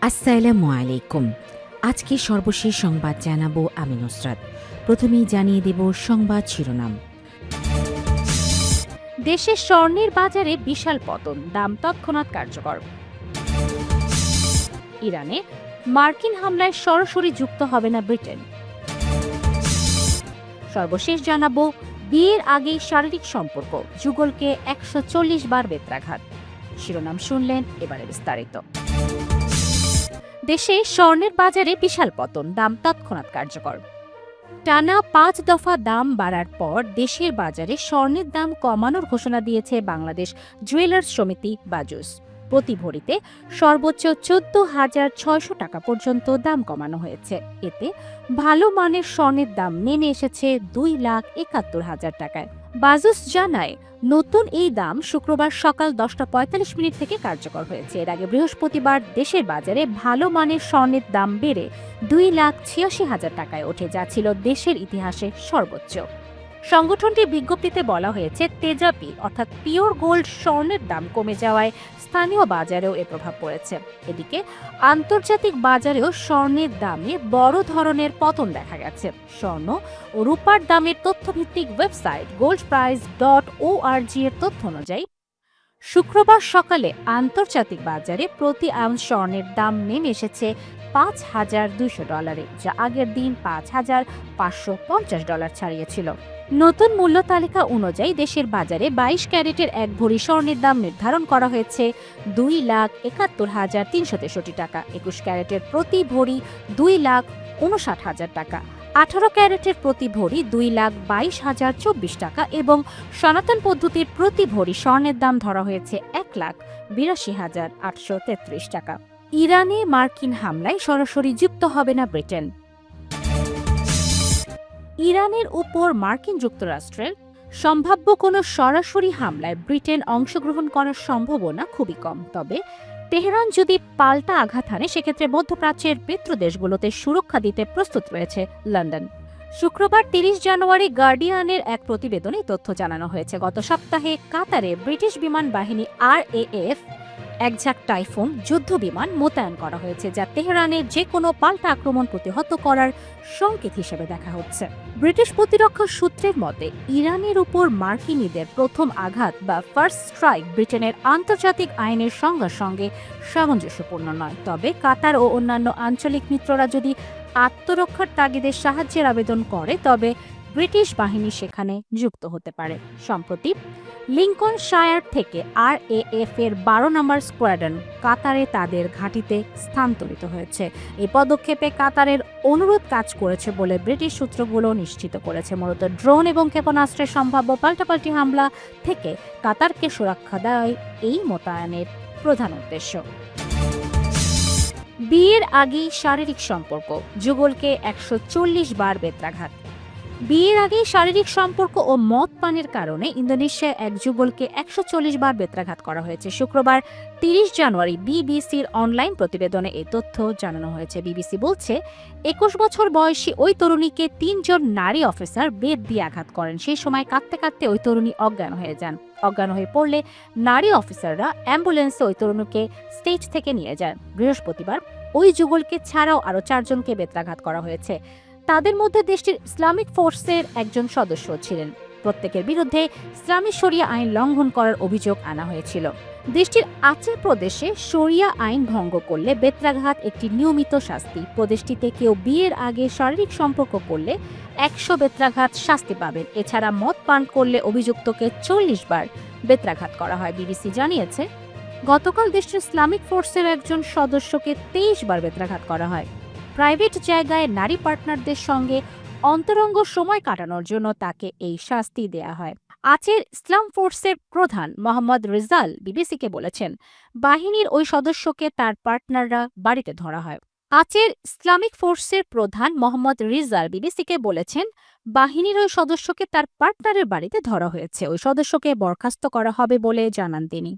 আসসালামু আলাইকুম। আজকে সর্বশেষ সংবাদ জানাবো আমি নুসরাত। প্রথমেই জানিয়ে দেব সংবাদ শিরোনাম। দেশের স্বর্ণের বাজারে বিশাল পতন, দাম তৎক্ষণাৎ কার্যকর। ইরানে মার্কিন হামলায় সরাসরি যুক্ত হবে না ব্রিটেন। সর্বশেষ জানাবো বিয়ের আগেই শারীরিক সম্পর্ক, যুগলকে ১৪০ বার বেত্রাঘাত। শিরোনাম শুনলেন, এবারে বিস্তারিত। দেশে স্বর্ণের বাজারে বিশাল পতন, দাম তৎক্ষণাৎ কার্যকর। টানা ৫ দফা দাম বাড়ার পর দেশের বাজারে স্বর্ণের দাম কমানোর ঘোষণা দিয়েছে বাংলাদেশ জুয়েলার্স সমিতি বাজুস। প্রতি ভরিতে সর্বোচ্চ ১৪,৬০০ টাকা পর্যন্ত দাম কমানো হয়েছে। এতে ভালো মানের স্বর্ণের দাম নেমে এসেছে ২,৭১,০০০ টাকায়। বাজুস জানায়, নতুন এই দাম শুক্রবার সকাল ১০টা ৪৫ থেকে কার্যকর হয়েছে। এর আগে বৃহস্পতিবার দেশের বাজারে ভালো মানের স্বর্ণের দাম বেড়ে ২,৮৬,০০০ টাকায় ওঠে, যা ছিল দেশের ইতিহাসে সর্বোচ্চ। সংগঠনটির বিজ্ঞপ্তিতে বলা হয়েছে, তেজাবি অর্থাৎ পিওর গোল্ড স্বর্ণের দাম কমে যাওয়ায় স্থানীয় বাজারেও এর প্রভাব পড়েছে। এদিকে আন্তর্জাতিক বাজারেও স্বর্ণের দামে বড় ধরনের পতন দেখা গেছে। স্বর্ণ ও রূপার দামের তথ্যভিত্তিক ওয়েবসাইট goldprice.org এর তথ্য অনুযায়ী শুক্রবার সকালে আন্তর্জাতিক বাজারে প্রতি আউন্স স্বর্ণের দাম নেমে এসেছে $৫,২০০, যা আগের দিন $৫,৫৫০ ছাড়িয়েছিল। নতুন মূল্য তালিকা অনুযায়ী দেশের বাজারে ২২ ক্যারেটের এক ভরি স্বর্ণের দাম নির্ধারণ করা হয়েছে $২,৭১,৩৬৩ টাকা, ২১ ক্যারেটের প্রতি ভরি $২,৫৯,০০০ টাকা, ১৮ ক্যারেটের প্রতি ভরি $২,২২,০২৪ টাকা এবং সনাতন পদ্ধতির প্রতি ভরি স্বর্ণের দাম ধরা হয়েছে $১,৮২,৮৩৩ টাকা। ইরানে মার্কিন হামলায় সরাসরি যুক্ত হবে না ব্রিটেন। ইরানের উপর মার্কিন যুক্তরাষ্ট্রের সম্ভাব্য কোনো সরাসরি হামলায় ব্রিটেন অংশগ্রহণ করার সম্ভাবনা খুবই কম। তবে তেহরান যদি পাল্টা আঘাত হানে, সেক্ষেত্রে মধ্যপ্রাচ্যের মিত্র দেশগুলোতে সুরক্ষা দিতে প্রস্তুত রয়েছে লন্ডন। শুক্রবার ৩০ জানুয়ারি গার্ডিয়ানের এক প্রতিবেদনে তথ্য জানানো হয়েছে। গত সপ্তাহে কাতারে ব্রিটিশ বিমান বাহিনী RAF একঝাঁক টাইফুন যুদ্ধ বিমান মোতায়েন করা হয়েছে, যা তেহরানের যে কোনো পাল্টা আক্রমণ প্রতিহত করার সংকেত হিসেবে দেখা হচ্ছে। ব্রিটিশ প্রতিরক্ষা সূত্রের মতে, ইরানের উপর মার্কিনীদের প্রথম আঘাত বা ফার্স্ট স্ট্রাইক ব্রিটেনের আন্তর্জাতিক আইনের সংজ্ঞার সঙ্গে সামঞ্জস্যপূর্ণ নয়। তবে কাতার ও অন্যান্য আঞ্চলিক মিত্ররা যদি আত্মরক্ষার তাগিদে সাহায্যের আবেদন করে, তবে ব্রিটিশ বাহিনী সেখানে যুক্ত হতে পারে। সম্প্রতি লিঙ্কনশায়ার থেকে RAF এর ১২ নম্বর স্কোয়াড্রন কাতারে তাদের ঘাঁটিতে স্থানান্তরিত হয়েছে। এই পদক্ষেপে কাতারের অনুরোধ কাজ করেছে বলে ব্রিটিশ সূত্রগুলো নিশ্চিত করেছে। মূলত ড্রোন এবং ক্ষেপণাস্ত্রের সম্ভাব্য পাল্টাপাল্টি হামলা থেকে কাতারকে সুরক্ষা দেওয়াই এই মোতায়েনের প্রধান উদ্দেশ্য। বিয়ের আগেই শারীরিক সম্পর্ক, যুগলকে ১৪০ বার বেত্রাঘাত। বিয়ের আগে শারীরিক সম্পর্ক ও মদ পানের কারণে ইন্দোনেশিয়ায় এক যুগলকে ১৪০ বার বেত্রাঘাত করা হয়েছে। শুক্রবার ৩০ জানুয়ারি বিবিসির অনলাইন প্রতিবেদনে এই তথ্য জানানো হয়েছে। বিবিসি বলছে, ২১ বছর বয়সী ওই তরুণীকে ৩ জন নারী অফিসার বেত দিয়ে আঘাত করেন। সেই সময় কাঁদতে কাঁদতে ওই তরুণী অজ্ঞান হয়ে যান। অজ্ঞান হয়ে পড়লে নারী অফিসাররা অ্যাম্বুলেন্সে ওই তরুণীকে স্টেজ থেকে নিয়ে যান। বৃহস্পতিবার ওই যুগলকে ছাড়াও আরও ৪ জনকে বেত্রাঘাত করা হয়েছে। তাদের মধ্যে দেশটির ইসলামিক ফোর্সের একজন সদস্য ছিলেন। প্রত্যেকের বিরুদ্ধে ইসলামী শরিয়া আইন লঙ্ঘন করার অভিযোগ আনা হয়েছিল। দেশটির আচে প্রদেশে শরিয়া আইন ভঙ্গ করলে বেত্রাঘাত একটি নিয়মিত শাস্তি। প্রদেশটিতে কেউ বিয়ের আগে শারীরিক সম্পর্ক করলে ১০০ বেত্রাঘাত শাস্তি পাবেন। এছাড়া মদ পান করলে অভিযুক্তকে ৪০ বার বেত্রাঘাত করা হয়। বিবিসি জানিয়েছে, গতকাল দেশটির ইসলামিক ফোর্সের একজন সদস্যকে ২৩ বার বেত্রাঘাত করা হয়। প্রাইভেট জায়গায় নারী পার্টনারদের সঙ্গে অন্তরঙ্গ সময় কাটানোর জন্য তাকে এই শাস্তি দেয়া হয়। আচের ইসলাম ফোর্সের প্রধান মোহাম্মদ রিজাল বিবিসিকে বলেছেন, বাহিনীর ওই সদস্যকে তার পার্টনাররা বাড়িতে ধরা হয়। আচের ইসলামিক ফোর্সের প্রধান মোহাম্মদ রিজাল বিবিসিকে বলেছেন, বাহিনীর ওই সদস্যকে তার পার্টনারের বাড়িতে ধরা হয়েছে। ওই সদস্যকে বরখাস্ত করা হবে বলে জানান তিনি।